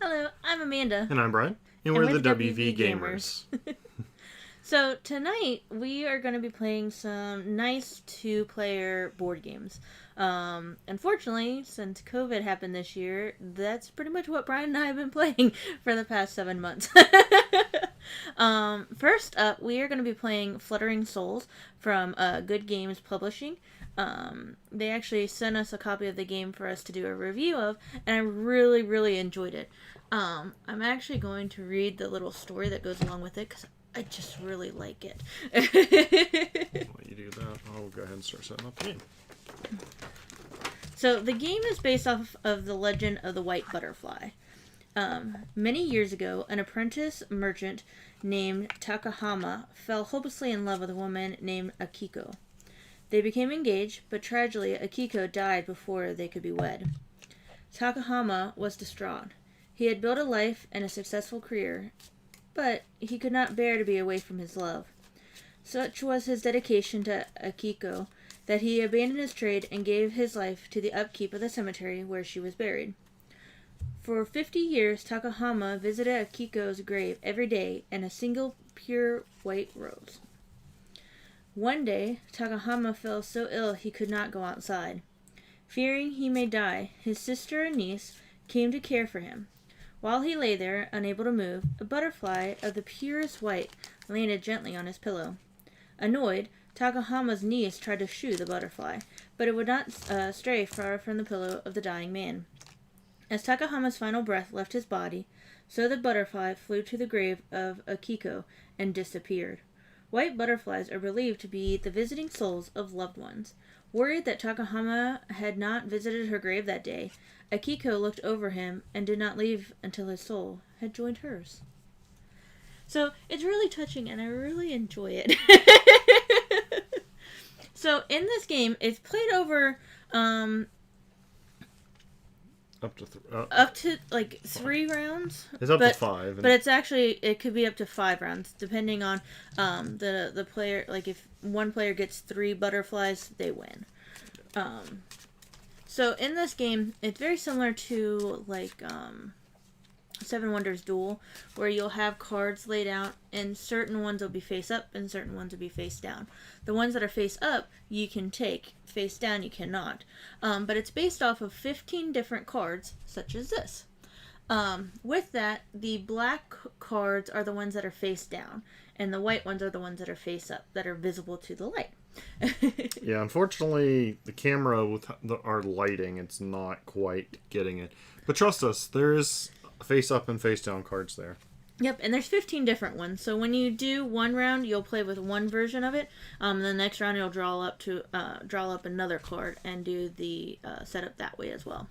Hello, I'm Amanda. And I'm Brian. And we're the WVGamers. So tonight we are going to be playing some nice two-player board games. Unfortunately, since COVID happened this year, that's pretty much what Brian and I have been playing for the past 7 months. First up, we are going to be playing Fluttering Souls from Good Games Publishing. They actually sent us a copy of the game for us to do a review of, and I really enjoyed it. I'm actually going to read the little story that goes along with it because I just really like it. While you do that, I'll go ahead and start setting up the game. So the game is based off of the legend of the White Butterfly. Many years ago, an apprentice merchant named Takahama fell hopelessly in love with a woman named Akiko. They became engaged, but tragically Akiko died before they could be wed. Takahama was distraught. He had built a life and a successful career, but he could not bear to be away from his love. Such was his dedication to Akiko that he abandoned his trade and gave his life to the upkeep of the cemetery where she was buried. For 50 years, Takahama visited Akiko's grave every day in a single pure white rose. One day, Takahama fell so ill he could not go outside. Fearing he may die, his sister and niece came to care for him. While he lay there, unable to move, a butterfly of the purest white landed gently on his pillow. Annoyed, Takahama's niece tried to shoo the butterfly, but it would not stray far from the pillow of the dying man. As Takahama's final breath left his body, so the butterfly flew to the grave of Akiko and disappeared. White butterflies are believed to be the visiting souls of loved ones. Worried that Takahama had not visited her grave that day, Akiko looked over him and did not leave until his soul had joined hers. So, it's really touching and I really enjoy it. So, in this game, it's played over up to like 3 rounds. It's up to 5. But it's actually, it could be up to 5 rounds, depending on the player. Like, if one player gets 3 butterflies, they win. So in this game, it's very similar to like Seven Wonders Duel, where you'll have cards laid out, and certain ones will be face up, and certain ones will be face down. The ones that are face up, you can take. Face down, you cannot. But it's based off of 15 different cards, such as this. With that, the black cards are the ones that are face down, and the white ones are the ones that are face up, that are visible to the light. Yeah, unfortunately, the camera with our lighting, it's not quite getting it. But trust us, there is face up and face down cards there. Yep, and there's 15 different ones. So when you do one round, you'll play with one version of it. The next round, you'll draw up another card and do the setup that way as well.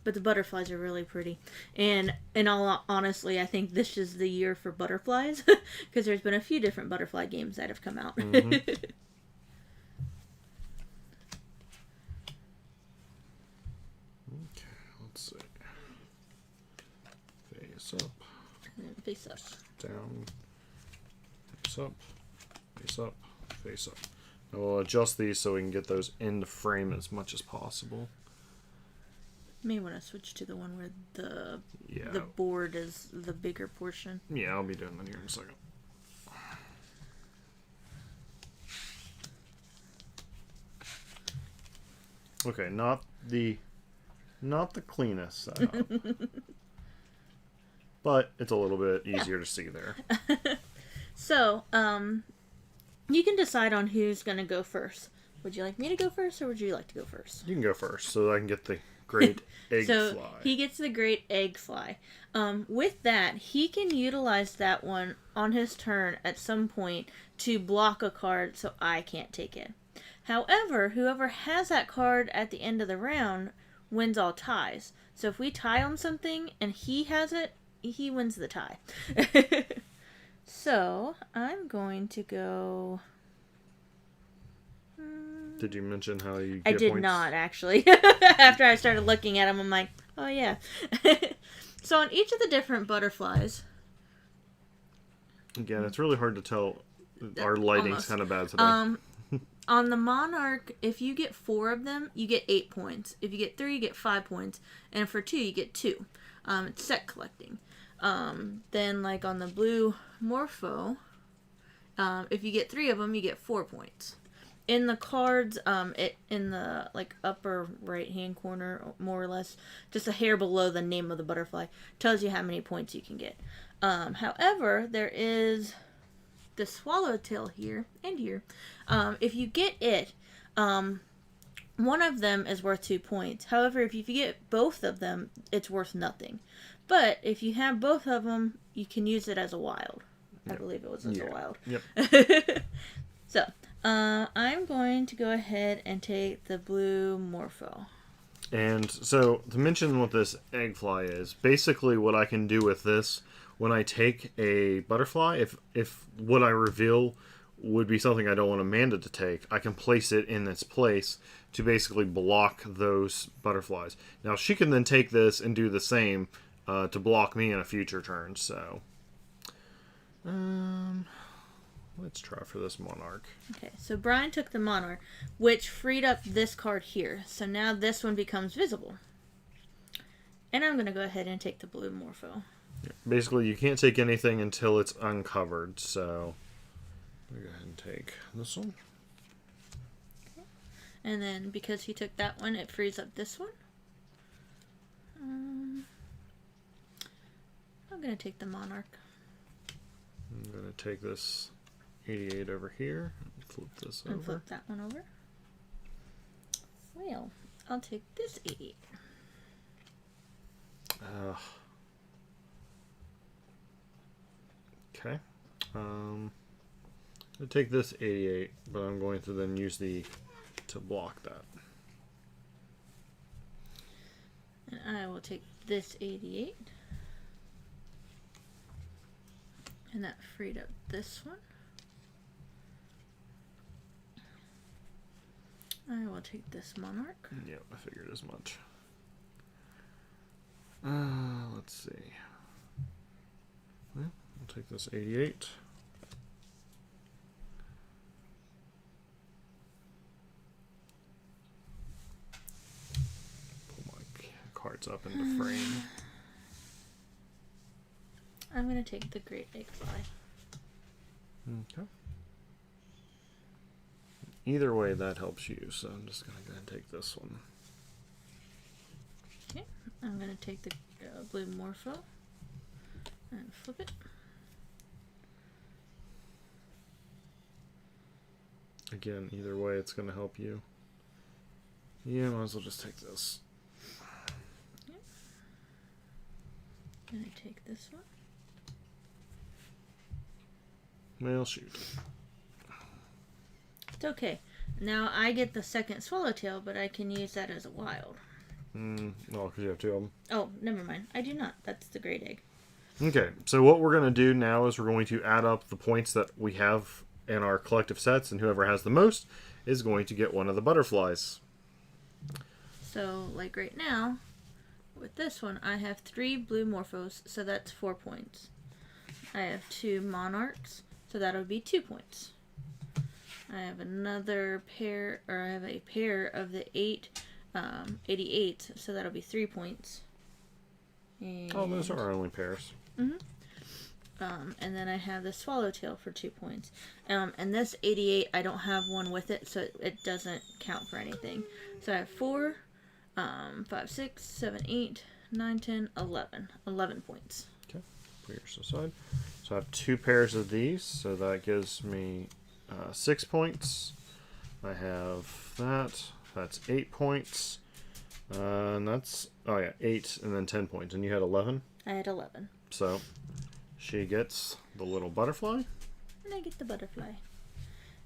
But the butterflies are really pretty. And in all honesty, I think this is the year for butterflies. Because there's been a few different butterfly games that have come out. Mm-hmm. Okay, let's see. Face up. And then face up. Down. Face up. Face up. Face up. Now we'll adjust these so we can get those in the frame as much as possible. May want to switch to the one where the board is the bigger portion. Yeah, I'll be doing that here in a second. Okay, not the cleanest setup. But it's a little bit easier to see there. So, you can decide on who's going to go first. Would you like me to go first, or would you like to go first? You can go first, so I can get the great egg so fly. He gets the great egg fly. With that, he can utilize that one on his turn at some point to block a card so I can't take it. However, whoever has that card at the end of the round wins all ties. So if we tie on something and he has it, he wins the tie. So I'm going to go... Did you mention how you get I did points? not, actually. After I started looking at them, I'm like, oh yeah. So on each of the different butterflies, Again, it's really hard to tell. Our lighting's kind of bad today. On the Monarch, if you get 4 of them, you get 8 points. If you get 3, you get 5 points. And for 2, you get 2. It's set collecting. Then, like on the blue Morpho, if you get 3 of them, you get 4 points. In the cards, in the like upper right-hand corner, more or less, just a hair below the name of the butterfly, tells you how many points you can get. However, there is the swallowtail here and here. If you get it, one of them is worth 2 points. However, if you get both of them, it's worth nothing. But if you have both of them, you can use it as a wild. I believe it was as a wild. Yep. So, I'm going to go ahead and take the blue Morpho. And so, to mention what this egg fly is, basically what I can do with this, when I take a butterfly, if what I reveal would be something I don't want Amanda to take, I can place it in its place to basically block those butterflies. Now, she can then take this and do the same to block me in a future turn, so... let's try for this Monarch. Okay, so Brian took the Monarch, which freed up this card here. So now this one becomes visible. And I'm going to go ahead and take the blue Morpho. Basically, you can't take anything until it's uncovered, so... I'll go ahead and take this one. Okay. And then, because he took that one, it frees up this one. I'm going to take the Monarch. I'm going to take this 88 over here and flip this over. And flip that one over. Well, I'll take this 88. Okay. I'll take this 88, but I'm going to then use to block that. And I will take this 88. And that freed up this one. I will take this Monarch. Yep, I figured as much. Let's see. Well, I'll take this 88. Pull my cards up into frame. I'm going to take the Great Egg Fly. Okay. Either way, that helps you, so I'm just going to go ahead and take this one. Okay, I'm going to take the blue Morpho and flip it. Again, either way, it's going to help you. Yeah, might as well just take this. Yep. And I take this one. Well, shoot. It's okay. Now I get the second Swallowtail, but I can use that as a wild. Well, because you have 2 of them. Oh, never mind. I do not. That's the Great Egg. Okay, so what we're going to do now is we're going to add up the points that we have in our collective sets, and whoever has the most is going to get one of the butterflies. So, like right now, with this one, I have 3 blue Morphos, so that's 4 points. I have 2 Monarchs, so that'll be 2 points. I have another pair, or I have a pair of the 88, so that'll be 3 points. And, oh, those are our only pairs. And then I have the Swallowtail for 2 points. And this 88, I don't have one with it, so it doesn't count for anything. So I have 4, 5, 6, 7, 8, 9, 10, 11. 11 points. Okay, put yours aside. So I have 2 pairs of these, so that gives me 6 points. I have that. That's 8 points. And that's, 8 and then 10 points. And you had 11? I had 11. So she gets the little butterfly. And I get the butterfly.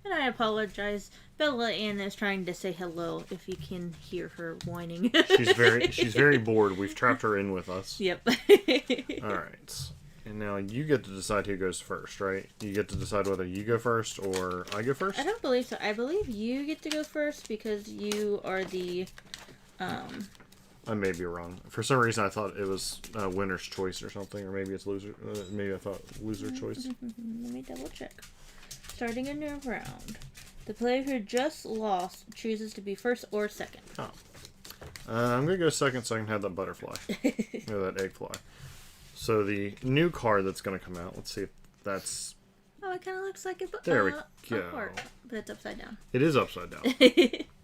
And I apologize. Bella Ann is trying to say hello if you can hear her whining. She's very bored. We've trapped her in with us. Yep. Alright. And now you get to decide who goes first, right? You get to decide whether you go first or I go first? I don't believe so. I believe you get to go first because you are the I may be wrong. For some reason, I thought it was winner's choice or something, or maybe it's loser. Maybe I thought loser choice. Let me double check. Starting a new round. The player who just lost chooses to be first or second. Oh. I'm going to go second so I can have that butterfly. Or that egg fly. So the new card that's going to come out, let's see if that's... Oh, it kind of looks like there we go. a heart, but it's upside down. It is upside down.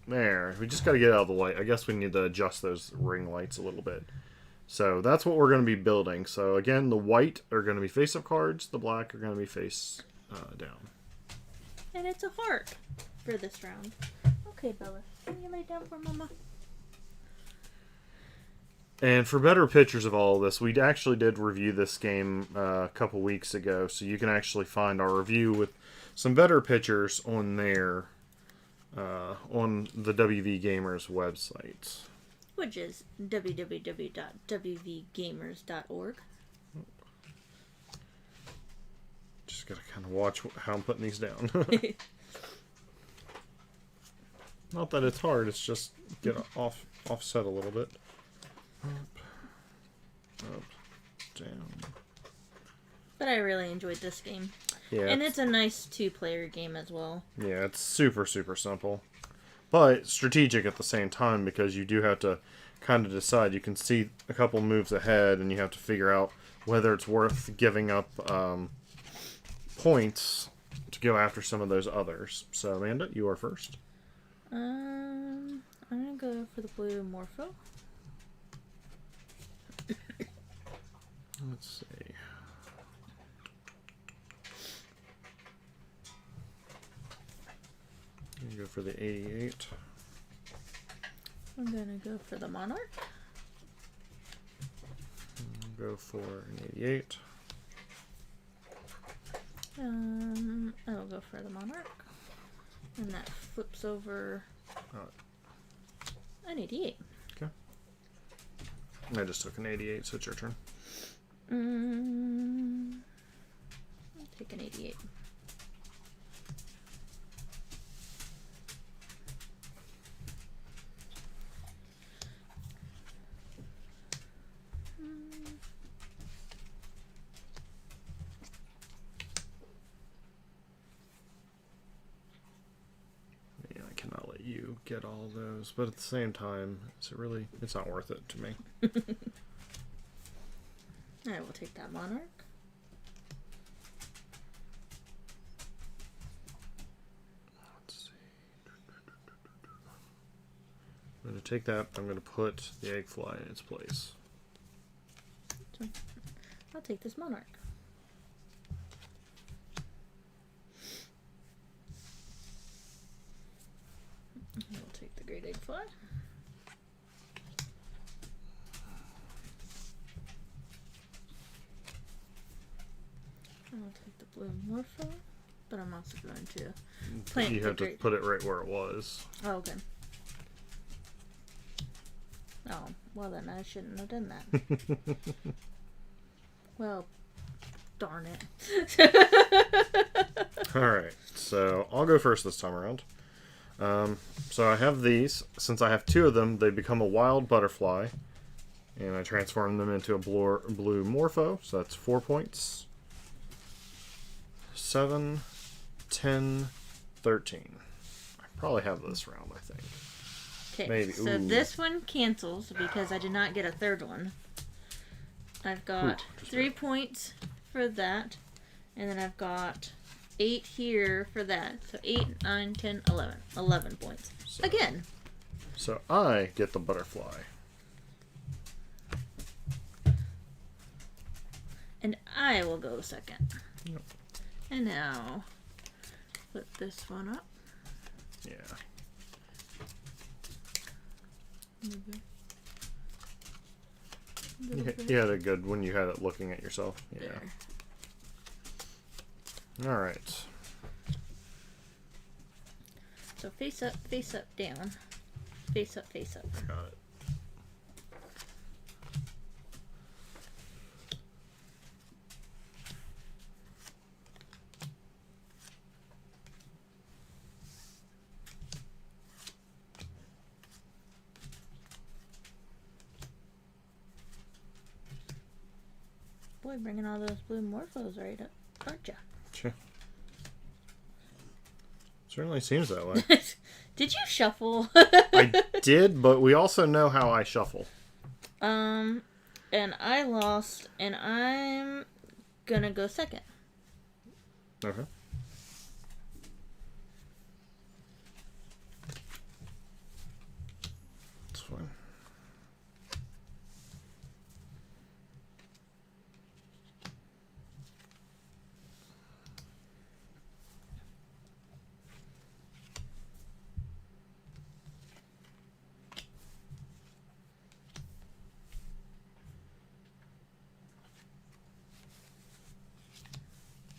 There. We just got to get out of the light. I guess we need to adjust those ring lights a little bit. So that's what we're going to be building. So again, the white are going to be face-up cards. The black are going to be face down. And it's a heart for this round. Okay, Bella. Can you lay down for Mama? And for better pictures of all of this, we actually did review this game a couple weeks ago, so you can actually find our review with some better pictures on there, on the WVGamers website. Which is www.wvgamers.org. Just gotta kind of watch how I'm putting these down. Not that it's hard, it's just get offset a little bit. Up, down. But I really enjoyed this game. Yeah, and it's a nice two-player game as well. Yeah, it's super, super simple. But strategic at the same time because you do have to kind of decide. You can see a couple moves ahead and you have to figure out whether it's worth giving up points to go after some of those others. So, Amanda, you are first. I'm going to go for the blue Morpho. Let's see. I'm going to go for the 88. I'm going to go for the Monarch. Go for an 88. I will go for the Monarch. And that flips over an 88. Okay. I just took an 88, so it's your turn. I'll take an 88. Yeah, I cannot let you get all those, but at the same time, it's not worth it to me. I will take that Monarch. Let's see. I'm going to take that. I'm going to put the egg fly in its place. So I'll take this Monarch. I'll take the great egg fly. I'll take the blue Morpho, but I'm also going to plant You have to put it right where it was. Oh, okay. Oh, well then I shouldn't have done that. Well, darn it. Alright, so I'll go first this time around. So I have these. Since I have two of them, they become a wild butterfly. And I transform them into a blue Morpho, so that's 4 points. 7, 10, 13. I probably have this round, I think. Okay, Maybe. so this one cancels because I did not get a third one. I've got 3 points for that, and then I've got 8 here for that. So 8, 9, 10, 11. 11 points. So, Again. So I get the butterfly. And I will go second. Yep. And now, flip this one up. Yeah. You had a good when you had it looking at yourself. Yeah. There. Alright. So face up, down. Face up, face up. Got it. Boy, bringing all those blue morphos right up, aren't ya? Sure. Certainly seems that way. Did you shuffle? I did, but we also know how I shuffle. And I lost, and I'm gonna go second. Okay. That's fine.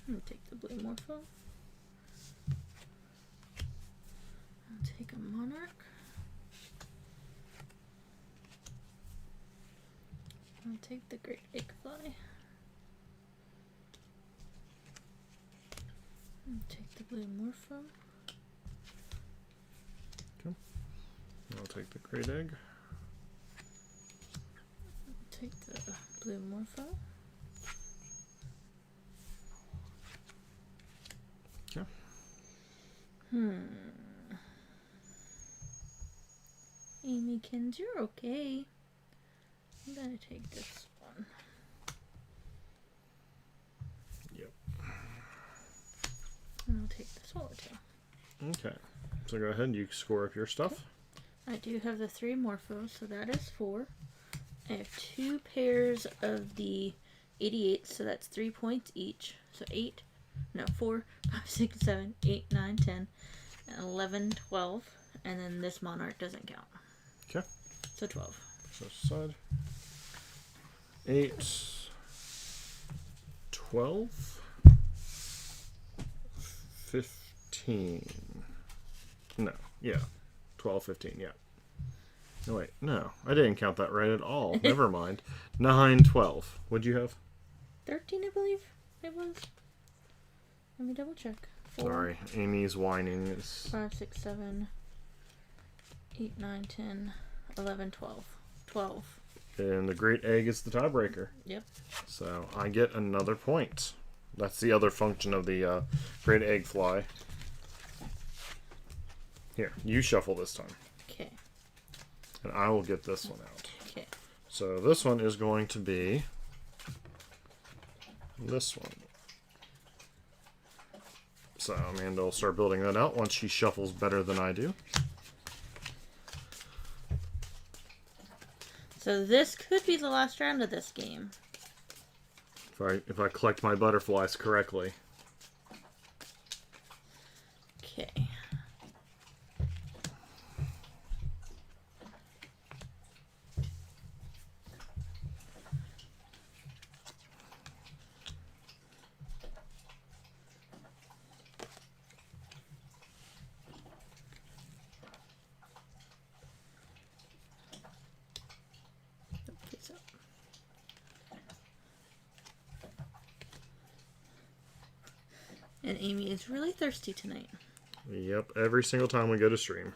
I'm gonna take the blue morpho. I'll take a monarch. I'll take the great eggfly. I'll take the blue morpho. Okay. I'll take the great egg. I'll take the blue morpho. Okay. Amykins, you're okay. I'm gonna take this one. Yep. And I'll take the swallowtail. Okay. So go ahead and you score up your stuff. I do have the 3 morphos, so that is 4. I have 2 pairs of the 88, so that's 3 points each. So 4, 5, 6, 7, 8, 9, 10, 11, 12. And then this monarch doesn't count. Okay. So 12. So side. 8, 12, 15. No, yeah. 12, 15, yeah. No, wait, no. I didn't count that right at all. Never mind. 9, 12. What'd you have? 13, I believe it was. Let me double check. 4, Sorry, Amy's whining. Is 5, 6, 7, 8, 9, 10, 11, 12. 12. And the great egg is the tiebreaker. Yep. So I get another point. That's the other function of the great egg fly. Here, you shuffle this time. Okay. And I will get this one out. Okay. So this one is going to be this one. So Amanda will start building that out once she shuffles better than I do. So this could be the last round of this game. If I collect my butterflies correctly. Okay. And Amy is really thirsty tonight. Yep, every single time we go to stream.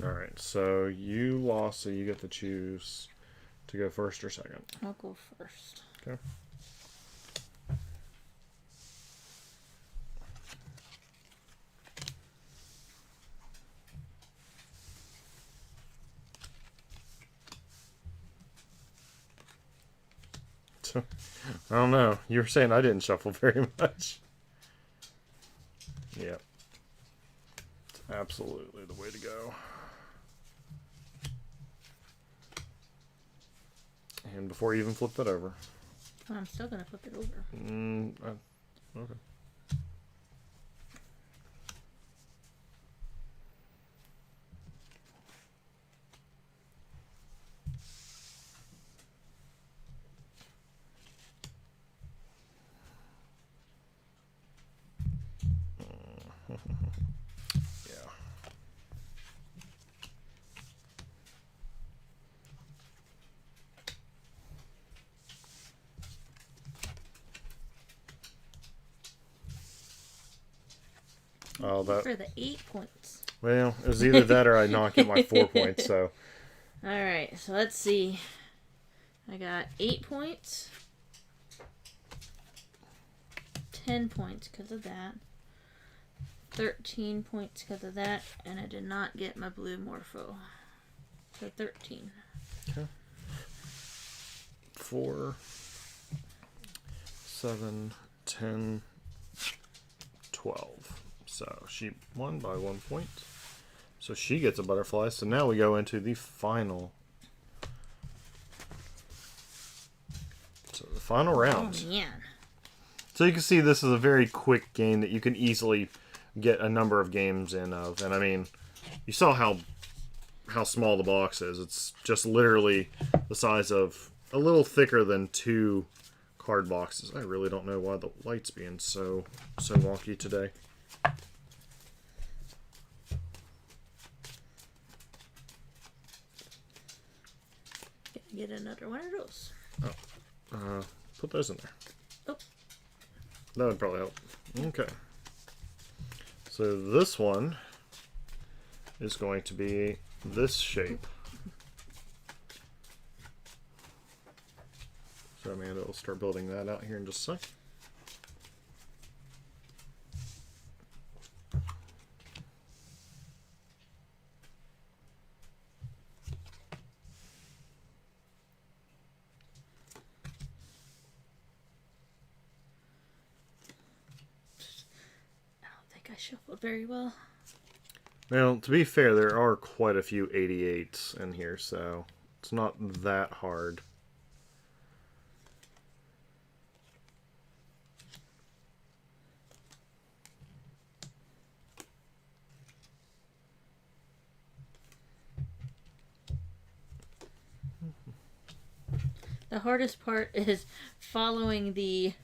Alright, so you lost, so you get to choose to go first or second. I'll go first. Okay. So, I don't know. You were saying I didn't shuffle very much. Yep. It's absolutely the way to go. And before you even flip that over. I'm still going to flip it over. Okay. Oh, that. For the 8 points. Well, it was either that or I not get my 4 points. So. All right. So let's see. I got 8 points. 10 points because of that. 13 points because of that, and I did not get my blue Morpho. So 13. Okay. 4, 7, 10, 12. So she won by 1 point. So she gets a butterfly. So now we go into the final. So the final round. Oh, man. So you can see this is a very quick game that you can easily get a number of games in of. And I mean, you saw how small the box is. It's just literally the size of a little thicker than 2 card boxes. I really don't know why the light's being so wonky today. Get another one of those. Oh, put those in there. Oh. That would probably help. Okay. So this one is going to be this shape. So Amanda will start building that out here in just a sec. I shuffled very well. Well, to be fair, there are quite a few 88s in here, so it's not that hard. The hardest part is following the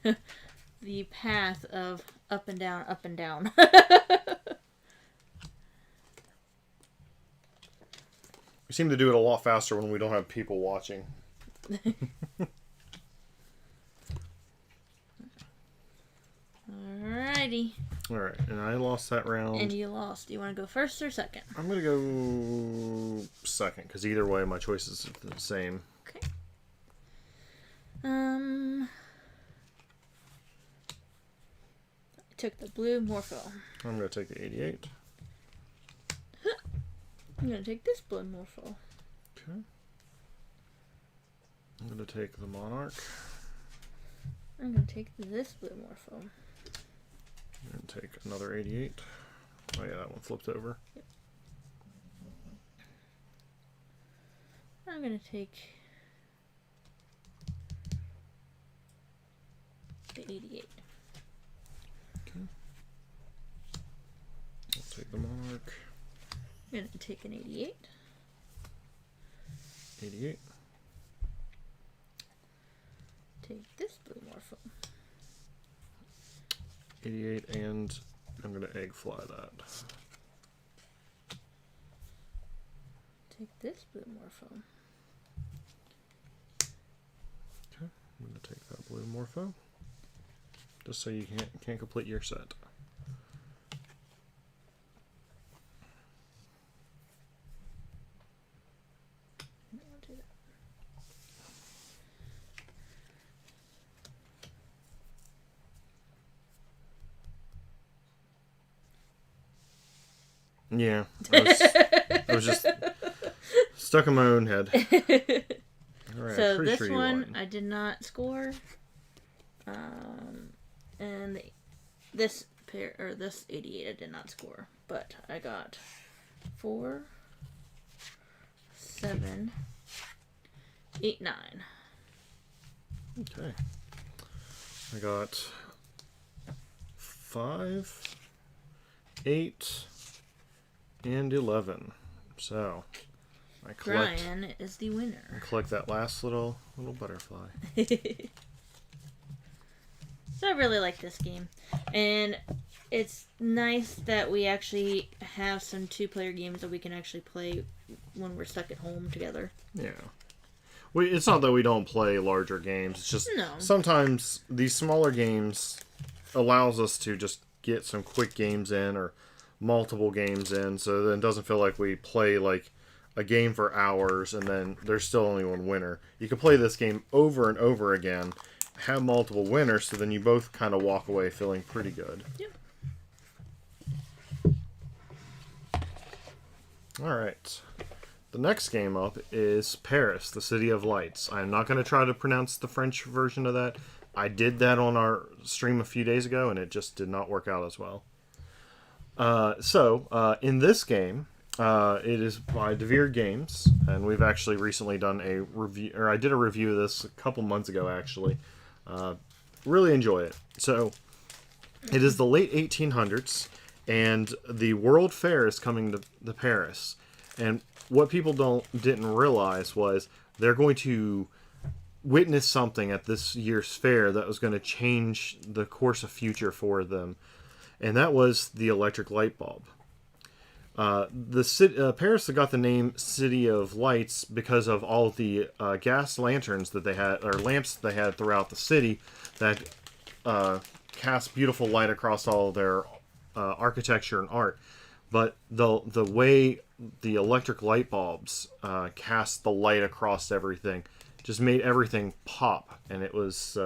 the path of up and down, up and down. We seem to do it a lot faster when we don't have people watching. Alrighty. Alright, and I lost that round. And you lost. Do you want to go first or second? I'm going to go second, because either way my choices are the same. Okay. I took the blue Morpho. I'm going to take the 88. I'm going to take this blue Morpho. Okay. I'm going to take the Monarch. I'm going to take this blue Morpho. And take another 88. Oh yeah, that one flipped over. Yep. I'm going to take the 88. Okay. I'll take the Monarch. I'm going to take an 88. 88. Take this blue Morpho. 88, and I'm going to egg fly that. Take this blue Morpho. Okay, I'm going to take that blue Morpho. Just so you can't complete your set. I'll do that. Yeah, I was just stuck in my own head. Alright, So pretty this sure you one won. I did not score. And this pair or this 88 I did not score, but I got 4, 7, 8, 9. Okay. I got 5, 8, and 11. So I collect. Brian is the winner. Collect that last little butterfly. So I really like this game, and it's nice that we actually have some 2-player games that we can actually play when we're stuck at home together. Yeah. It's not that we don't play larger games. It's just sometimes these smaller games allows us to just get some quick games in, or multiple games in, so then it doesn't feel like we play like a game for hours and then there's still only one winner. You can play this game over and over again, have multiple winners, so then you both kind of walk away feeling pretty good. Yep. Alright. The next game up is Paris, the City of Lights. I'm not going to try to pronounce the French version of that. I did that on our stream a few days ago, and it just did not work out as well. In this game, it is by WVGamers, and we've actually recently done a review, or I did a review of this a couple months ago, actually. Really enjoy it. So, it is the late 1800s, and the World Fair is coming to Paris. And what people didn't realize was they're going to witness something at this year's fair that was going to change the course of future for them. And that was the electric light bulb. Paris got the name City of Lights because of all the gas lanterns that they had, or lamps that they had throughout the city that cast beautiful light across all their architecture and art. But the way the electric light bulbs cast the light across everything just made everything pop, and it was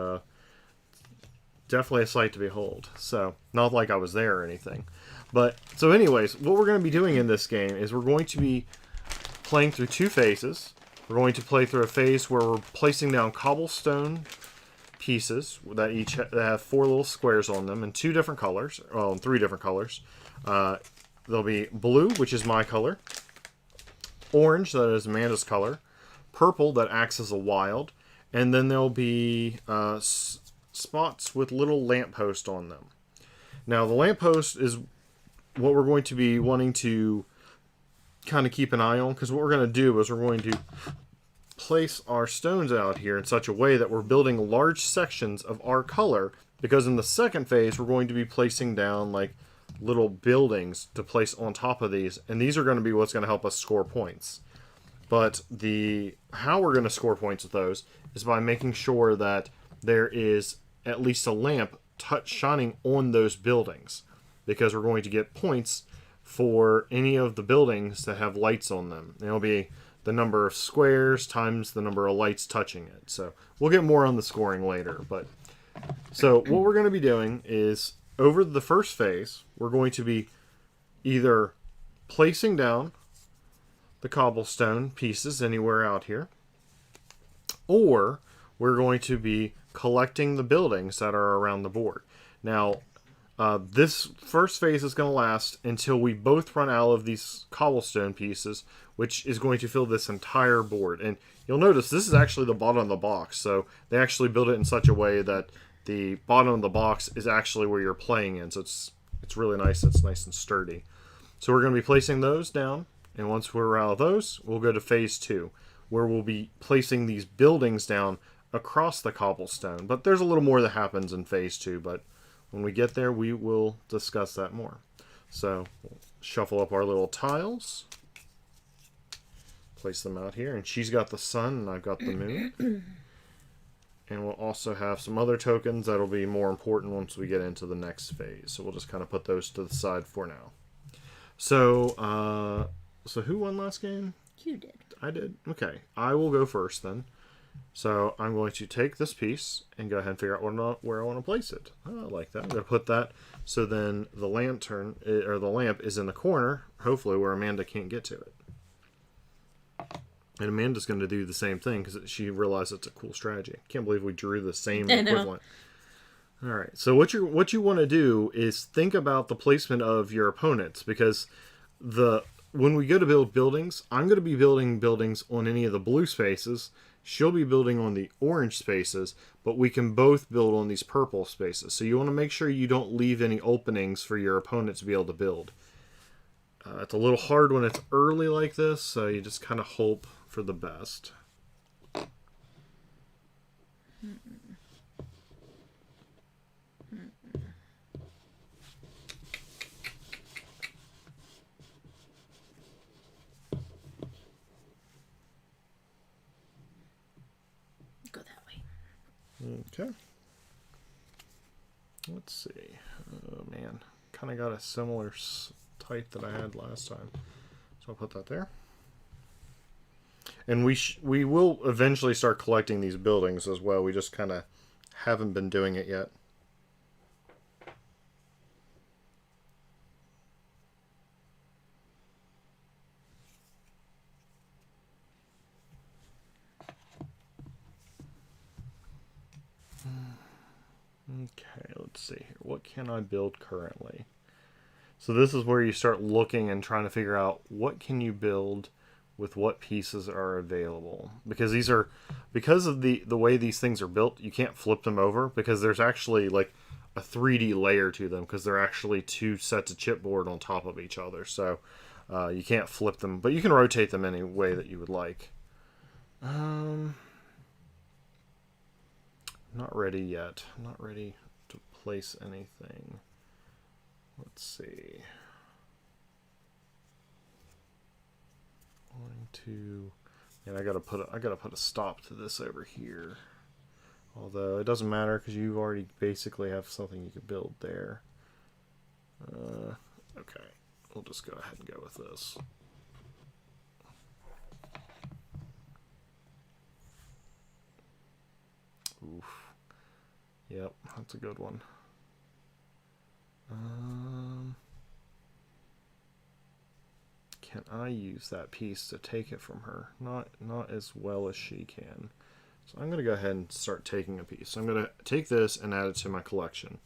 definitely a sight to behold. So, not like I was there or anything. But, so anyways, what we're going to be doing in this game is we're going to be playing through two phases. We're going to play through a phase where we're placing down cobblestone pieces that that have 4 little squares on them in 2 different colors, well, in 3 different colors. There'll be blue, which is my color, orange, that is Amanda's color, purple, that acts as a wild, and then there'll be spots with little lampposts on them. Now, the lamppost is what we're going to be wanting to kind of keep an eye on, because what we're going to do is we're going to place our stones out here in such a way that we're building large sections of our color, because in the second phase we're going to be placing down like little buildings to place on top of these, and these are going to be what's going to help us score points. But how we're going to score points with those is by making sure that there is at least a lamp shining on those buildings, because we're going to get points for any of the buildings that have lights on them. It'll be the number of squares times the number of lights touching it. So we'll get more on the scoring later. So what we're going to be doing is, over the first phase, we're going to be either placing down the cobblestone pieces anywhere out here, or we're going to be collecting the buildings that are around the board. Now, this first phase is going to last until we both run out of these cobblestone pieces, which is going to fill this entire board. And you'll notice this is actually the bottom of the box, so they actually built it in such a way that the bottom of the box is actually where you're playing in, so it's really nice. It's nice and sturdy. So we're going to be placing those down, and once we're out of those, we'll go to phase 2, where we'll be placing these buildings down across the cobblestone. But there's a little more that happens in phase 2, but when we get there, we will discuss that more. So we'll shuffle up our little tiles, place them out here, and she's got the sun and I've got the moon. And we'll also have some other tokens that'll be more important once we get into the next phase. So we'll just kind of put those to the side for now. So, who won last game? You did. I did? Okay. I will go first then. So I'm going to take this piece and go ahead and figure out where I want to place it. Oh, I like that. I'm going to put that so then the lantern, or the lamp, is in the corner, hopefully where Amanda can't get to it. And Amanda's going to do the same thing because she realized it's a cool strategy. Can't believe we drew the same equivalent. All right. So what you want to do is think about the placement of your opponents, because when we go to build buildings, I'm going to be building buildings on any of the blue spaces. She'll be building on the orange spaces, but we can both build on these purple spaces. So you want to make sure you don't leave any openings for your opponent to be able to build. It's a little hard when it's early like this, so you just kind of hope for the best. Go that way. Okay. Let's see. Oh man, kind of got a similar height that I had last time. So I'll put that there. And we will eventually start collecting these buildings as well. We just kind of haven't been doing it yet. Okay, let's see here. What can I build currently? So this is where you start looking and trying to figure out what can you build with what pieces are available. Because these are, because of the way these things are built, you can't flip them over because there's actually like a 3D layer to them because they're actually two sets of chipboard on top of each other. So you can't flip them, but you can rotate them any way that you would like. Not ready yet. I'm not ready to place anything. Let's see. Going to, and I gotta put a stop to this over here. Although it doesn't matter because you already basically have something you could build there. Okay, we'll just go ahead and go with this. Oof. Yep, that's a good one. Can I use that piece to take it from her? Not as well as she can. So I'm going to go ahead and start taking a piece. So I'm going to take this and add it to my collection.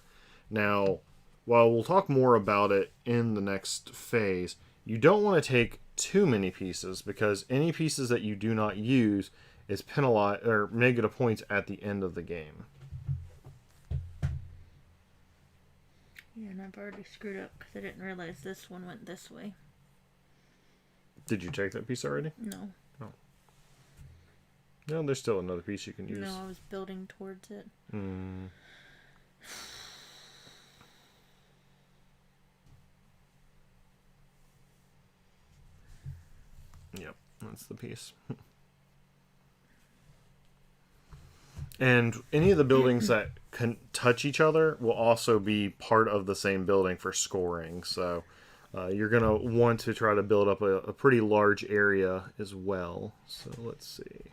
Now, while we'll talk more about it in the next phase, you don't want to take too many pieces because any pieces that you do not use is penalized or negative points at the end of the game. Yeah, and I've already screwed up because I didn't realize this one went this way. Did you take that piece already? No. Oh. No, there's still another piece you can use. No, I was building towards it. Yep, that's the piece. And any of the buildings that can touch each other will also be part of the same building for scoring. So you're going to want to try to build up a pretty large area as well. So let's see.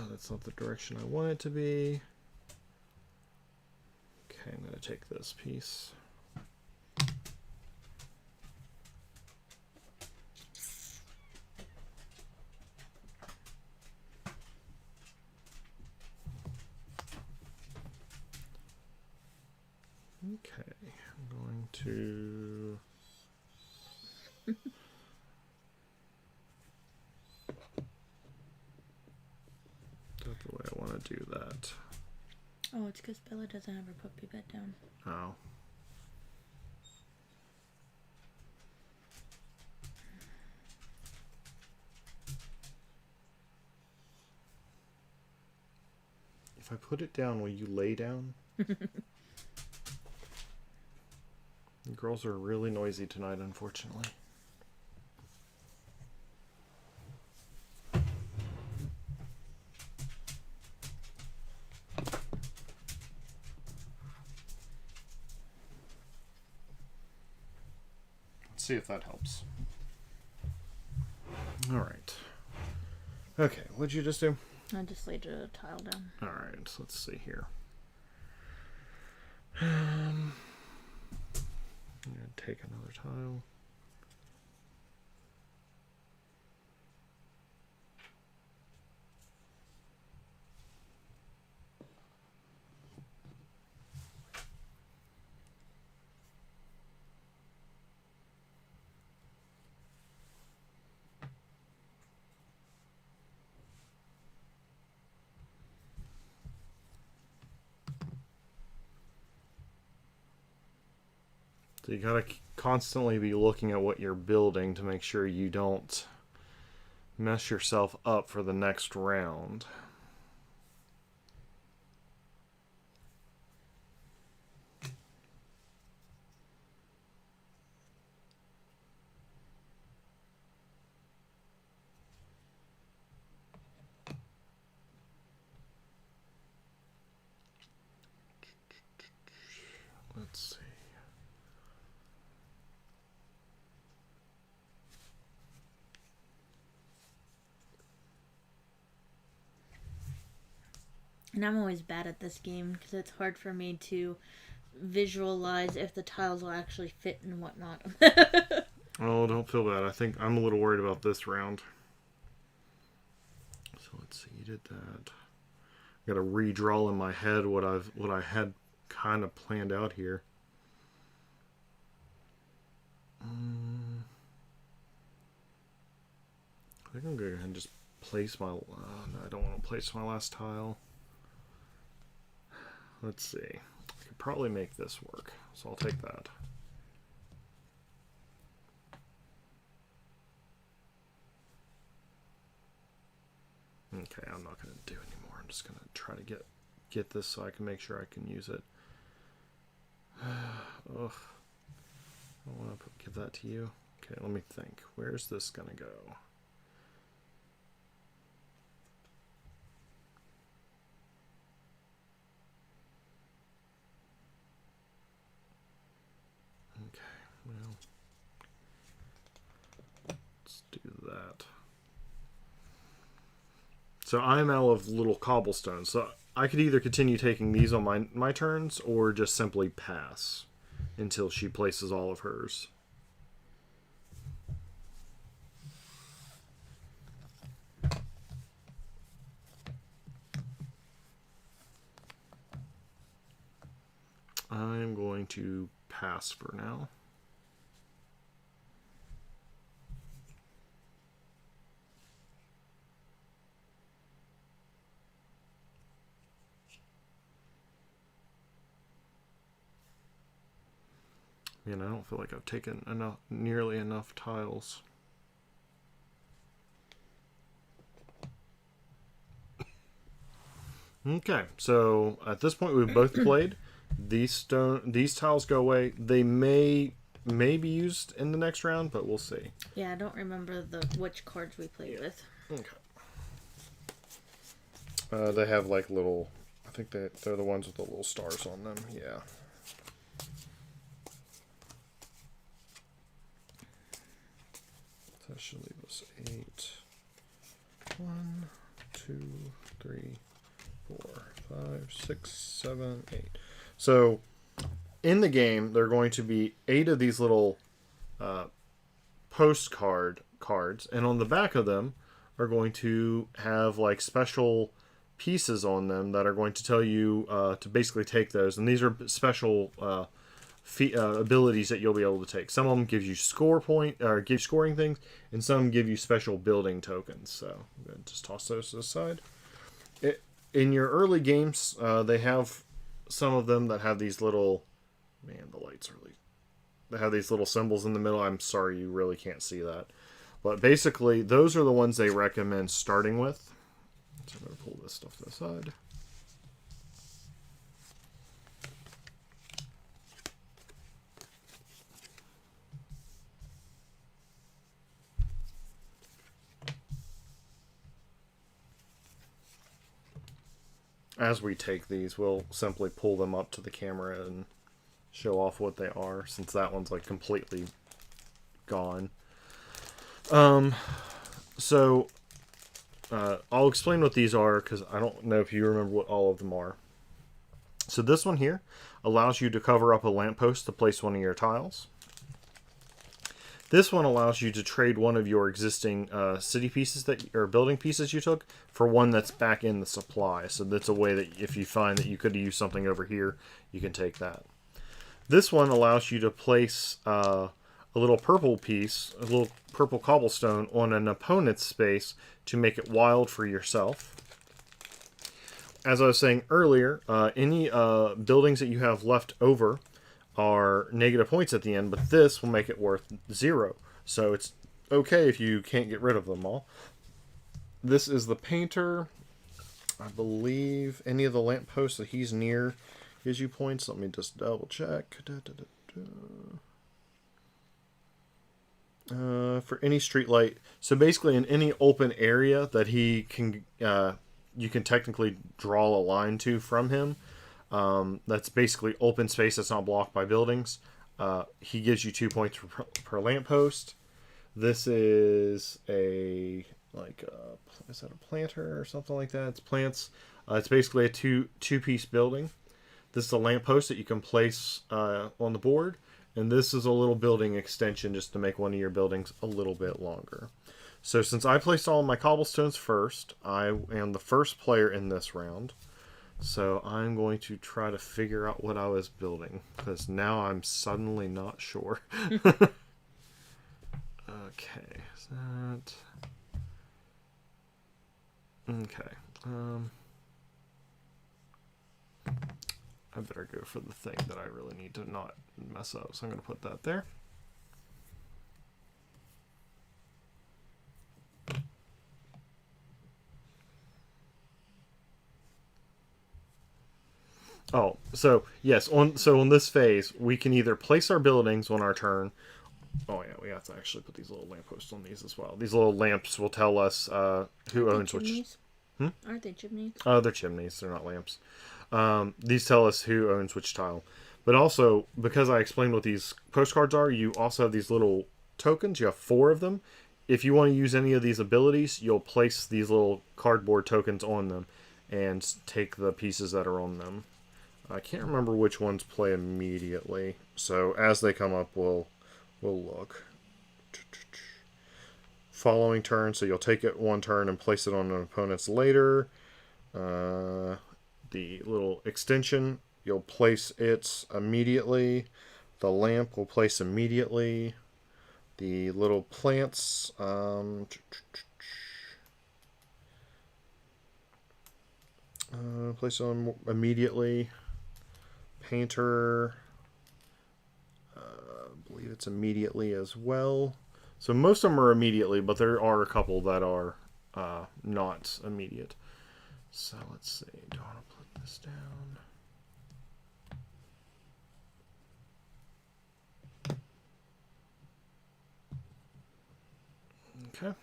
That's not the direction I want it to be. Okay, I'm going to take this piece. Okay, I'm going to... That's the way I want to do that. Oh, it's because Bella doesn't have her puppy bed down. Oh. If I put it down, will you lay down? The girls are really noisy tonight, unfortunately. Let's see if that helps. All right. Okay, what'd you just do? I just laid a tile down. All right, so let's see here. I'm going to take another tile. So you gotta constantly be looking at what you're building to make sure you don't mess yourself up for the next round. Let's see. And I'm always bad at this game because it's hard for me to visualize if the tiles will actually fit and whatnot. Oh, don't feel bad. I think I'm a little worried about this round. So let's see. You did that. Got to redraw in my head what I had kind of planned out here. I think I'm going to go ahead and just place my... no, I don't want to place my last tile. Let's see. I could probably make this work, so I'll take that. Okay, I'm not going to do anymore. I'm just going to try to get this so I can make sure I can use it. Ugh. I want to give that to you. Okay, let me think. Where's this going to go? Okay, well, let's do that. So I'm out of little cobblestones. So I could either continue taking these on my turns or just simply pass until she places all of hers. I'm going to pass for now. I don't feel like I've taken nearly enough tiles. Okay, so at this point we've both played. These tiles go away. They may be used in the next round, but we'll see. Yeah, I don't remember which cards we played with. Okay. They have like little... I think they're the ones with the little stars on them. Yeah. That should leave us 8. 1, 2, 3, 4, 5, 6, 7, 8. So, in the game, there are going to be 8 of these little postcard cards, and on the back of them are going to have like special pieces on them that are going to tell you to basically take those. And these are special abilities that you'll be able to take. Some of them give you give scoring things, and some give you special building tokens. So I'm going to just toss those to the side. In your early games, they have some of them that have these little... Man, the lights are they have these little symbols in the middle. I'm sorry you really can't see that. But basically, those are the ones they recommend starting with. So I'm going to pull this stuff to the side. As we take these, we'll simply pull them up to the camera and show off what they are, since that one's like completely gone. So I'll explain what these are, because I don't know if you remember what all of them are. So this one here allows you to cover up a lamppost to place one of your tiles. This one allows you to trade one of your existing city pieces or building pieces you took for one that's back in the supply. So that's a way that if you find that you could use something over here, you can take that. This one allows you to place a little purple piece, a little purple cobblestone on an opponent's space to make it wild for yourself. As I was saying earlier, any buildings that you have left over are negative points at the end, but this will make it worth 0. So it's okay if you can't get rid of them all. This is the painter. I believe any of the lampposts that he's near gives you points. Let me just double check. For any street light. So basically in any open area that he can, you can technically draw a line to from him. That's basically open space that's not blocked by buildings. He gives you 2 points per lamppost. This is a like is that a planter or something like that? It's plants. It's basically a two-piece building. This is a lamppost that you can place on the board, and this is a little building extension just to make one of your buildings a little bit longer. So since I placed all my cobblestones first, I am the first player in this round. So I'm going to try to figure out what I was building, because now I'm suddenly not sure. Okay, is that... Okay. I better go for the thing that I really need to not mess up. So I'm going to put that there. Oh, so yes, on this phase, we can either place our buildings on our turn. Oh yeah, we have to actually put these little lampposts on these as well. These little lamps will tell us who owns which. Aren't they chimneys? Oh, they're chimneys. They're not lamps. These tell us who owns which tile. But also, because I explained what these postcards are, you also have these little tokens. You have 4 of them. If you want to use any of these abilities, you'll place these little cardboard tokens on them and take the pieces that are on them. I can't remember which ones play immediately. So as they come up, we'll look. Following turn, so you'll take it one turn and place it on an opponent's later. The little extension, you'll place it immediately. The lamp will place immediately. The little plants, place on immediately. Painter, I believe it's immediately as well. So most of them are immediately, but there are a couple that are not immediate. So let's see. Do I want to put this down? Okay.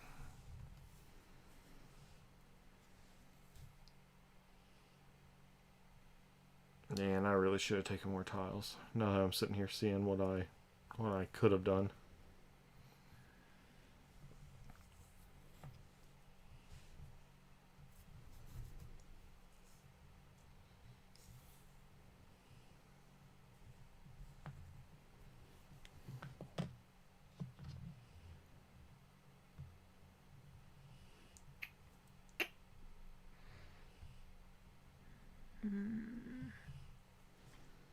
And I really should have taken more tiles. Now that I'm sitting here seeing what I could have done.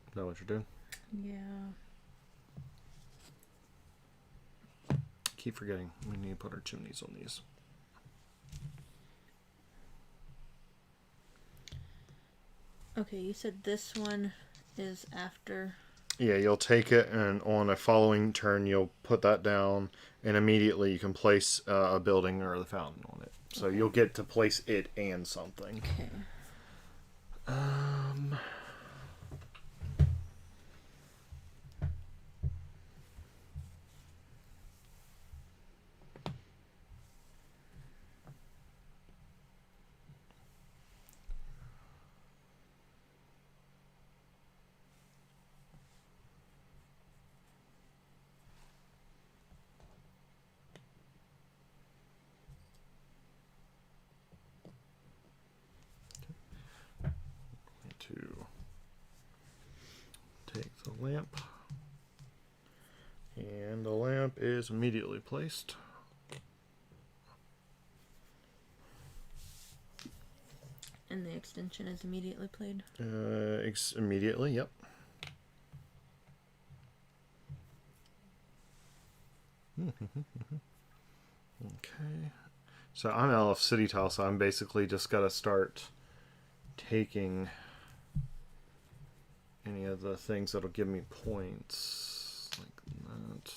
Is that what you're doing? Yeah. Keep forgetting. We need to put our chimneys on these. Okay, you said this one is after. Yeah, you'll take it, and on a following turn, you'll put that down, and immediately you can place a building or the fountain on it. So Okay. you'll get to place it and something. Okay. To take the lamp, and the lamp is immediately placed. And the extension is immediately played. Immediately, yep. Okay. So I'm out of city tile, so I'm basically just got to start taking any of the things that'll give me points, like that.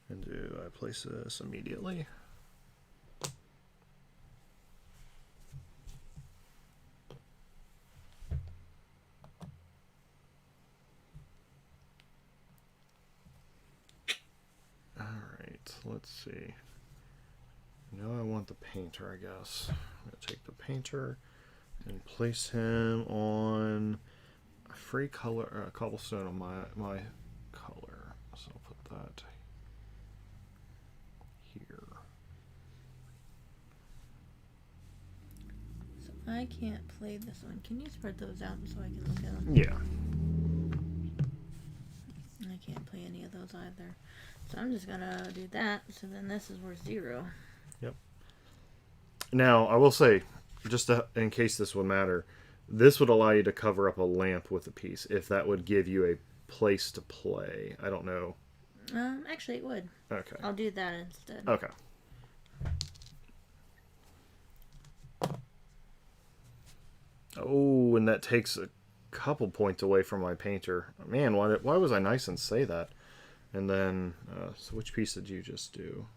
And do I place this immediately? Alright, let's see. Now I want the painter, I guess. I'm going to take the painter and place him on a free color, cobblestone on my color. So I'll put that here. I can't play this one. Can you spread those out so I can look at them? Yeah. I can't play any of those either. So I'm just gonna do that. So then this is worth 0. Yep. Now, I will say, just in case this would matter, this would allow you to cover up a lamp with a piece, if that would give you a place to play. I don't know. Actually, it would. Okay. I'll do that instead. Okay. Oh, and that takes a couple points away from my painter. Man, why was I nice and say that? And then, so which piece did you just do?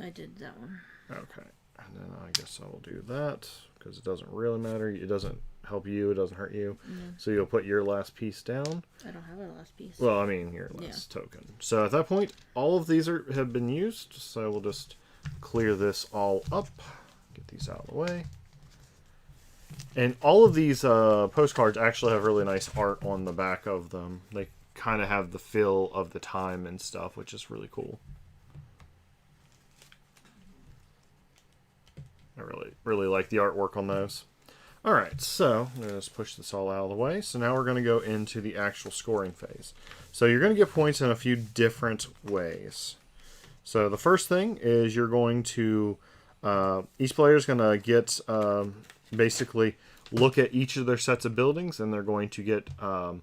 I did that one. Okay. And then I guess I will do that, because it doesn't really matter. It doesn't help you. It doesn't hurt you. Mm. So you'll put your last piece down. I don't have a last piece. Well, I mean, your last token. So at that point, all of these have been used. So we'll just clear this all up. Get these out of the way. And all of these postcards actually have really nice art on the back of them. They kind of have the feel of the time and stuff, which is really cool. I really like the artwork on those. Alright, so I'm going to just push this all out of the way. So now we're going to go into the actual scoring phase. So you're going to get points in a few different ways. So the first thing is you're going to, each player is going to get, basically look at each of their sets of buildings, and they're going to get how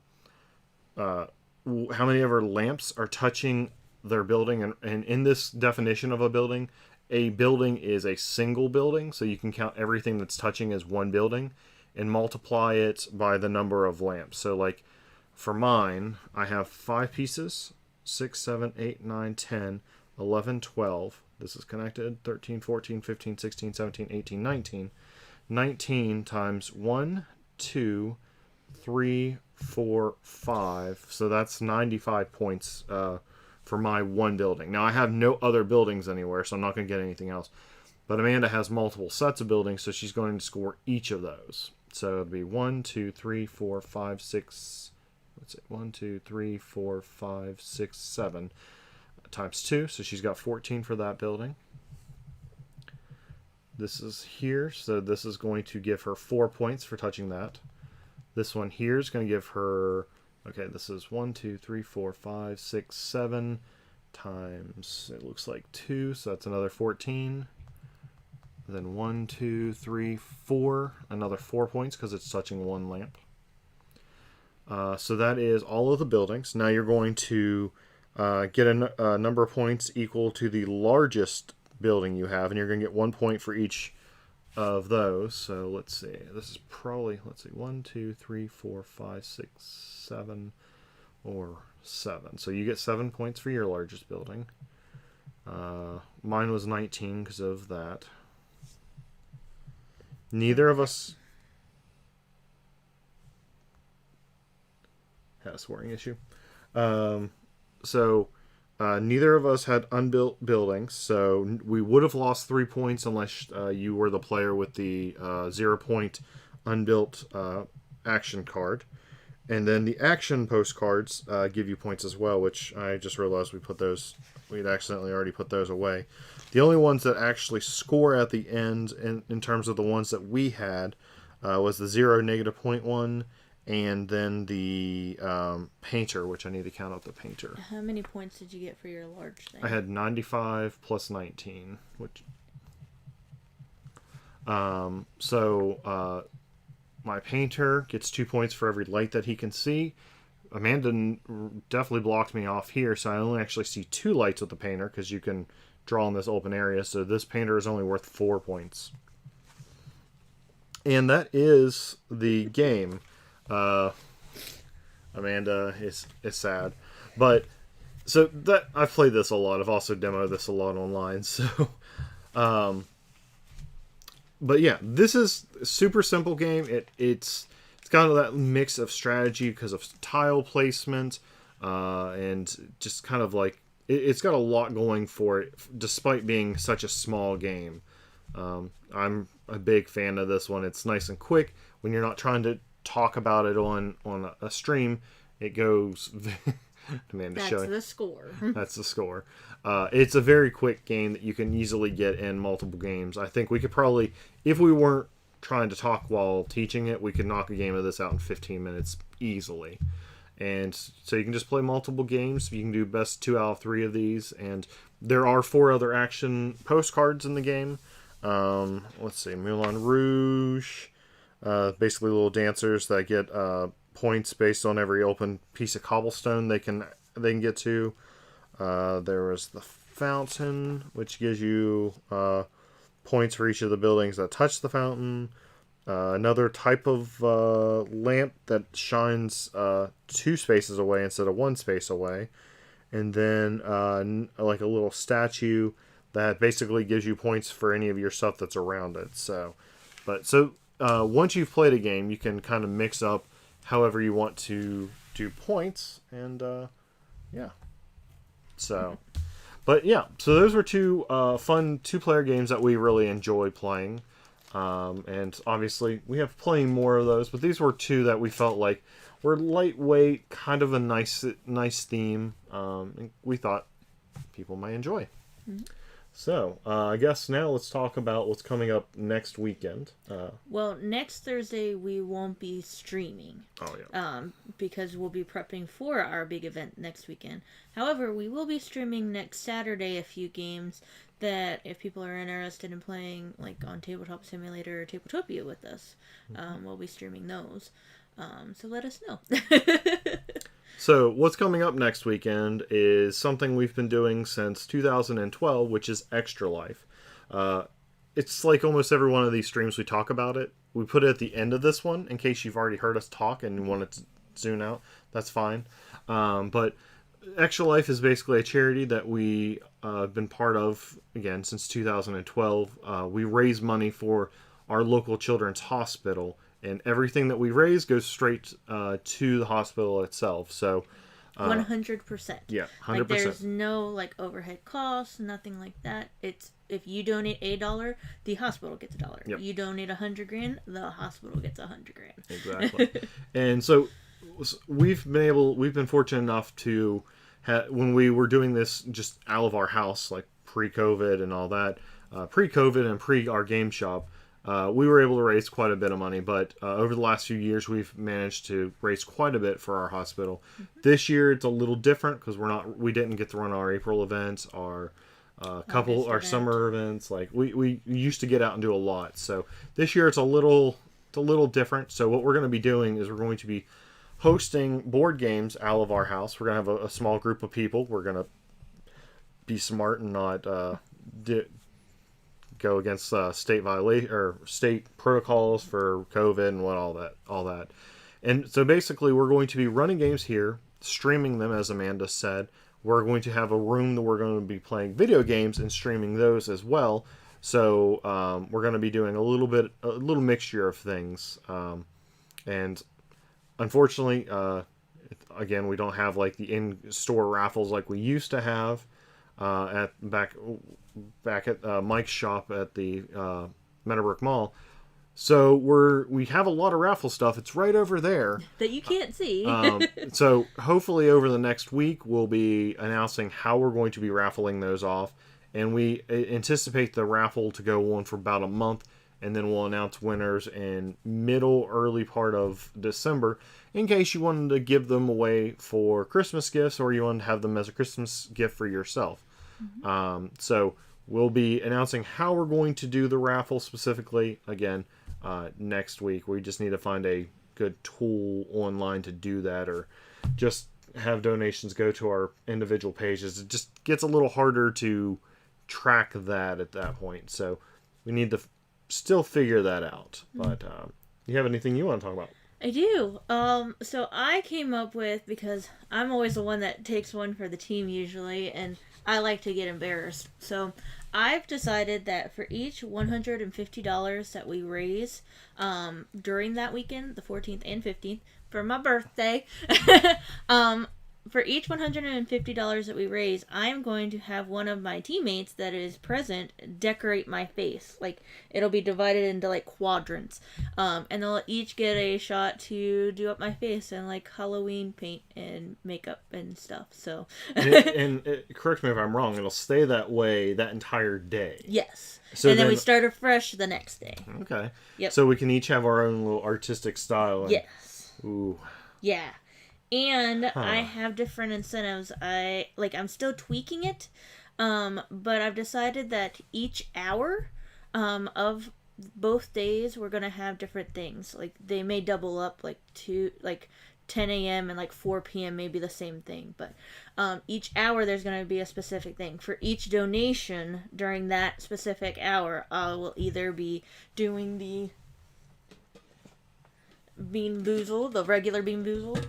many of our lamps are touching their building. And in this definition of a building is a single building, so you can count everything that's touching as one building and multiply it by the number of lamps. So like for mine, I have 5 pieces, 6, 7, 8, 9, 10, 11, 12. This is connected. 13, 14, 15, 16, 17, 18, 19. 19 times 1, 2, 3, 4, 5. So that's 95 points for my one building. Now, I have no other buildings anywhere, so I'm not going to get anything else. But Amanda has multiple sets of buildings, so she's going to score each of those. So it'll be 1, 2, 3, 4, 5, 6. What's it? 1, 2, 3, 4, 5, 6, 7 times 2. So she's got 14 for that building. This is here, so this is going to give her 4 points for touching that. This one here is going to give her, okay, this is 1, 2, 3, 4, 5, 6, 7 times, it looks like 2, so that's another 14. Then 1, 2, 3, 4, another 4 points because it's touching one lamp. So that is all of the buildings. Now you're going to get a number of points equal to the largest building you have, and you're going to get 1 point for each of those. So let's see, this is probably, let's see, 1, 2, 3, 4, 5, 6, 7, or 7. So you get 7 points for your largest building. Mine was 19 because of that. Neither of us had a scoring issue. Neither of us had unbuilt buildings, so we would have lost 3 points unless you were the player with the 0 point unbuilt action card. And then the action postcards give you points as well, which I just realized we'd accidentally already put those away. The only ones that actually score at the end in terms of the ones that we had was the 0 negative point one, and then the painter, which I need to count out the painter. How many points did you get for your large thing? I had 95 plus 19, which my painter gets 2 points for every light that he can see. Amanda definitely blocked me off here, so I only actually see 2 lights with the painter because you can draw in this open area. So this painter is only worth 4 points. And that is the game. Amanda is sad, but so that I've played this a lot. I've also demoed this a lot online. So, but yeah, this is a super simple game. It's got that mix of strategy because of tile placement, and just kind of like it's got a lot going for it, despite being such a small game. I'm a big fan of this one. It's nice and quick when you're not trying to talk about it on a stream. It goes That's the score. That's the score. It's a very quick game that you can easily get in multiple games. I think we could probably, if we weren't trying to talk while teaching it, we could knock a game of this out in 15 minutes easily. And so you can just play multiple games. You can do best 2 out of 3 of these. And there are 4 other action postcards in the game. Let's see, Moulin Rouge. Basically little dancers that get points based on every open piece of cobblestone they can get to. There was the fountain, which gives you points for each of the buildings that touch the fountain. Another type of lamp that shines 2 spaces away instead of 1 space away. And then like a little statue that basically gives you points for any of your stuff that's around it. So once you've played a game, you can kind of mix up however you want to do points. And yeah. So those were 2 fun 2-player games that we really enjoy playing. And obviously we have plenty more of those, but these were 2 that we felt like were lightweight, kind of a nice theme, and we thought people might enjoy. Mm-hmm. So I guess now let's talk about what's coming up next weekend. Well, next Thursday we won't be streaming. Oh yeah. Because we'll be prepping for our big event next weekend. However, we will be streaming next Saturday a few games that if people are interested in playing, like on Tabletop Simulator or Tabletopia with us, we'll be streaming those. So let us know. So what's coming up next weekend is something we've been doing since 2012, which is Extra Life. It's like almost every one of these streams we talk about it. We put it at the end of this one in case you've already heard us talk and want to tune out. That's fine. But Extra Life is basically a charity that we have been part of, again, since 2012. We raise money for our local children's hospital, and everything that we raise goes straight to the hospital itself. So 100%. Yeah, 100%. Like, there's no like overhead costs, nothing like that. It's if you donate $1, the hospital gets $1. Yep. You donate $100,000, the hospital gets $100,000. Exactly. And so we've been fortunate enough to when we were doing this just out of our house, like pre-COVID and all that, pre-COVID and pre our game shop, we were able to raise quite a bit of money. But over the last few years, we've managed to raise quite a bit for our hospital. Mm-hmm. This year, it's a little different because we didn't get to run our April events, our summer events. Like we used to get out and do a lot. So this year, it's a little different. So what we're going to be doing is we're going to be hosting board games out of our house. We're going to have a small group of people. We're going to be smart and not go against state violation or state protocols for COVID and all that. And so basically, we're going to be running games here, streaming them, as Amanda said. We're going to have a room that we're going to be playing video games and streaming those as well. So we're going to be doing a little mixture of things. And unfortunately, again, we don't have like the in-store raffles like we used to have back at Mike's shop at the Meadowbrook Mall. So we have a lot of raffle stuff. It's right over there that you can't see. So hopefully over the next week we'll be announcing how we're going to be raffling those off, and we anticipate the raffle to go on for about a month, and then we'll announce winners in early part of December, in case you wanted to give them away for Christmas gifts or you wanted to have them as a Christmas gift for yourself. Mm-hmm. So we'll be announcing how we're going to do the raffle specifically again next week. We just need to find a good tool online to do that, or just have donations go to our individual pages. It just gets a little harder to track that at that point. So we need to still figure that out. But you have anything you want to talk about? I do. So I came up with, because I'm always the one that takes one for the team usually, and I like to get embarrassed. So I've decided that for each $150 that we raise during that weekend, the 14th and 15th, for my birthday, for each $150 that we raise, I'm going to have one of my teammates that is present decorate my face. Like, it'll be divided into like quadrants, and they'll each get a shot to do up my face and like Halloween paint and makeup and stuff. So, correct me if I'm wrong, it'll stay that way that entire day. yes. So and then we start afresh the next day. Okay. Yep. So we can each have our own little artistic style. And, yes. Ooh. Yeah. And I have different incentives. I'm still tweaking it, but I've decided that each hour of both days we're gonna have different things. Like, they may double up, like 10 a.m. and like 4 p.m. may be the same thing, but each hour there's gonna be a specific thing. For each donation during that specific hour, I will either be doing the Bean Boozle, the regular Bean Boozle,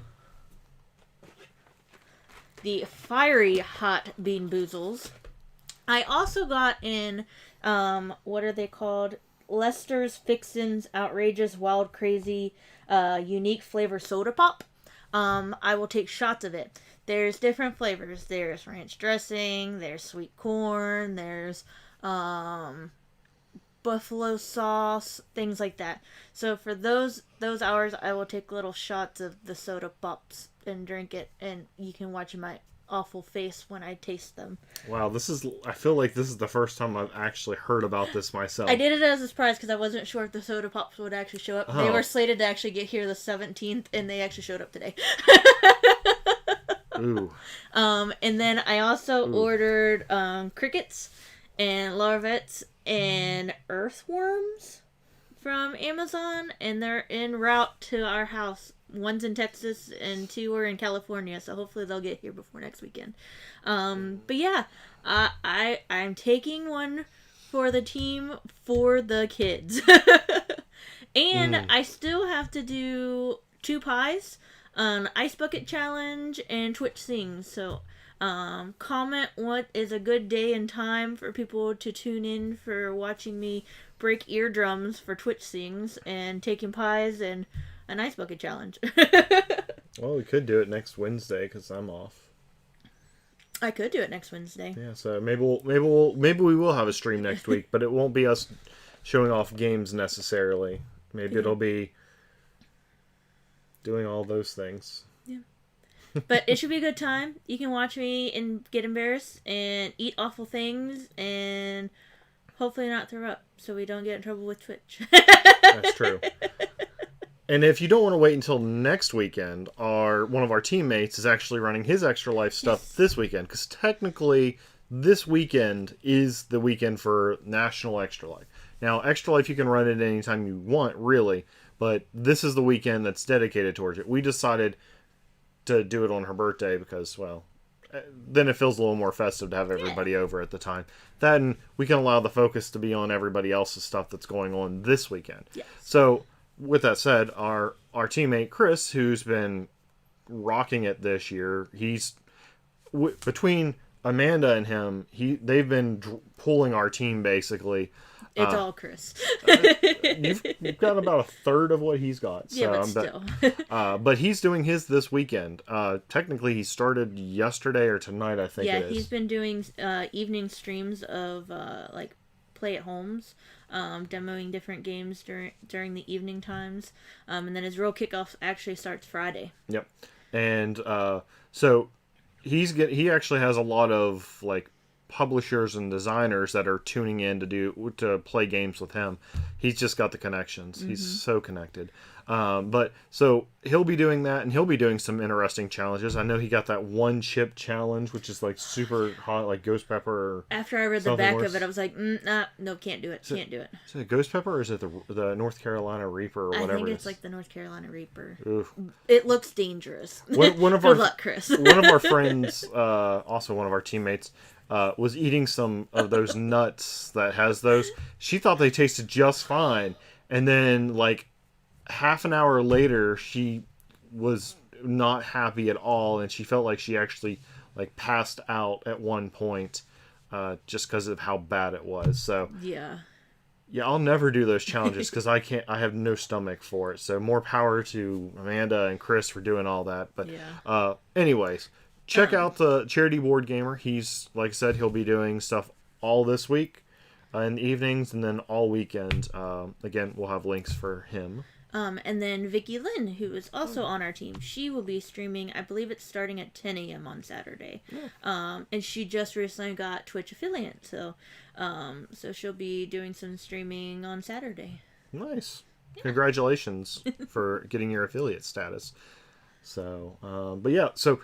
the fiery hot Bean Boozles. I also got in, what are they called? Lester's Fixin's Outrageous Wild Crazy Unique Flavor Soda Pop. I will take shots of it. There's different flavors. There's ranch dressing, there's sweet corn, there's buffalo sauce, things like that. So for those hours, I will take little shots of the soda pops and drink it, and you can watch my awful face when I taste them. Wow, I feel like this is the first time I've actually heard about this myself. I did it as a surprise because I wasn't sure if the soda pops would actually show up. Oh. They were slated to actually get here the 17th, and they actually showed up today. Ooh. And then I also ordered crickets and larvettes and earthworms from Amazon, and they're en route to our house. One's in Texas and 2 are in California, so hopefully they'll get here before next weekend. But yeah, I'm taking one for the team for the kids. And I still have to do 2 pies, an ice bucket challenge, and Twitch Sings. So comment what is a good day and time for people to tune in for watching me break eardrums for Twitch Sings and taking pies and an ice bucket challenge. Well, we could do it next Wednesday because I'm off. I could do it next Wednesday. Yeah, so maybe we will have a stream next week, but it won't be us showing off games necessarily. Maybe it'll be doing all those things. Yeah. But it should be a good time. You can watch me and get embarrassed and eat awful things and hopefully not throw up so we don't get in trouble with Twitch. That's true. And if you don't want to wait until next weekend, one of our teammates is actually running his Extra Life stuff this weekend. Because technically, this weekend is the weekend for National Extra Life. Now, Extra Life you can run it anytime you want, really. But this is the weekend that's dedicated towards it. We decided to do it on her birthday because, well, then it feels a little more festive to have everybody over at the time. Then we can allow the focus to be on everybody else's stuff that's going on this weekend. Yes. So, with that said, our teammate Chris, who's been rocking it this year, he's between Amanda and him. They've been pulling our team basically. It's all Chris. You've got about a third of what he's got. So yeah, but still. But he's doing his this weekend. Technically, he started yesterday or tonight, I think. Yeah, it is. he's been doing evening streams of play at homes. Demoing different games during the evening times, and then his real kickoff actually starts Friday. Yep, and so he actually has a lot of publishers and designers that are tuning in to play games with him. He's just got the connections. Mm-hmm. He's so connected. But so he'll be doing that, and he'll be doing some interesting challenges. I know he got that one chip challenge, which is super hot, like ghost pepper. After I read the back of it, I was like, no, can't do it. Can't do it. Is it ghost pepper, or is it the North Carolina Reaper, or whatever? I think it's like the North Carolina Reaper. Oof. It looks dangerous. One of Good luck, Chris. One of our friends, also one of our teammates, was eating some of those nuts that has those. She thought they tasted just fine, and then half an hour later, she was not happy at all, and she felt like she actually passed out at one point, just because of how bad it was. So yeah, I'll never do those challenges because I have no stomach for it. So more power to Amanda and Chris for doing all that. But anyways, check out the Charity Board Gamer. He's, like I said, he'll be doing stuff all this week in the evenings and then all weekend. Again, we'll have links for him. And then Vicky Lynn, who is also on our team, she will be streaming, I believe it's starting at 10 a.m. on Saturday. Yeah. And she just recently got Twitch affiliate, so she'll be doing some streaming on Saturday. Nice. Yeah. Congratulations for getting your affiliate status. So, but yeah, so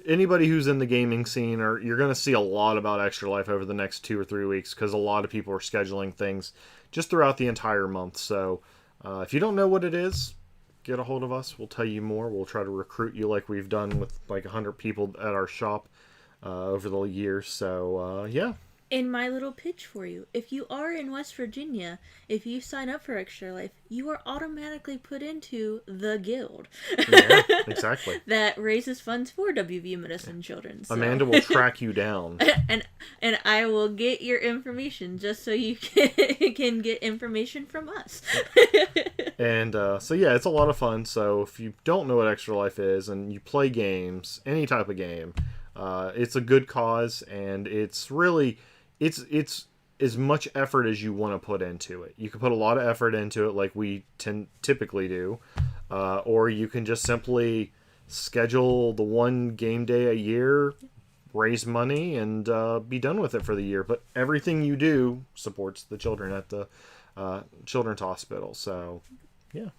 anybody who's in the gaming scene, or you're going to see a lot about Extra Life over the next 2 or 3 weeks, because a lot of people are scheduling things just throughout the entire month. So, if you don't know what it is, get a hold of us. We'll tell you more. We'll try to recruit you like we've done with like 100 people at our shop over the years. So, yeah. And my little pitch for you, if you are in West Virginia, if you sign up for Extra Life, you are automatically put into the guild. Yeah, exactly. That raises funds for WV Medicine Children. So. Amanda will track you down. and I will get your information just so you can get information from us. And so yeah, it's a lot of fun. So if you don't know what Extra Life is and you play games, any type of game, it's a good cause, and it's really... It's as much effort as you want to put into it. You can put a lot of effort into it like we typically do, or you can just simply schedule the one game day a year, raise money, and be done with it for the year. But everything you do supports the children at the Children's Hospital. So, yeah.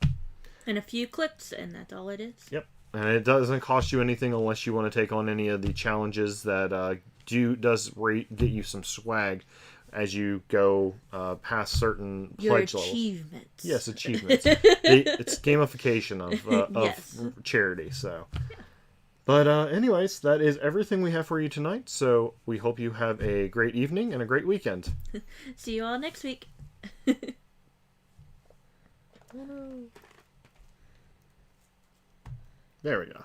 And a few clicks, and that's all it is. Yep. And it doesn't cost you anything unless you want to take on any of the challenges that get you some swag as you go past certain pledge levels. Achievements. Yes, achievements. It's gamification of charity. So, yeah. But anyways, that is everything we have for you tonight. So we hope you have a great evening and a great weekend. See you all next week. There we go.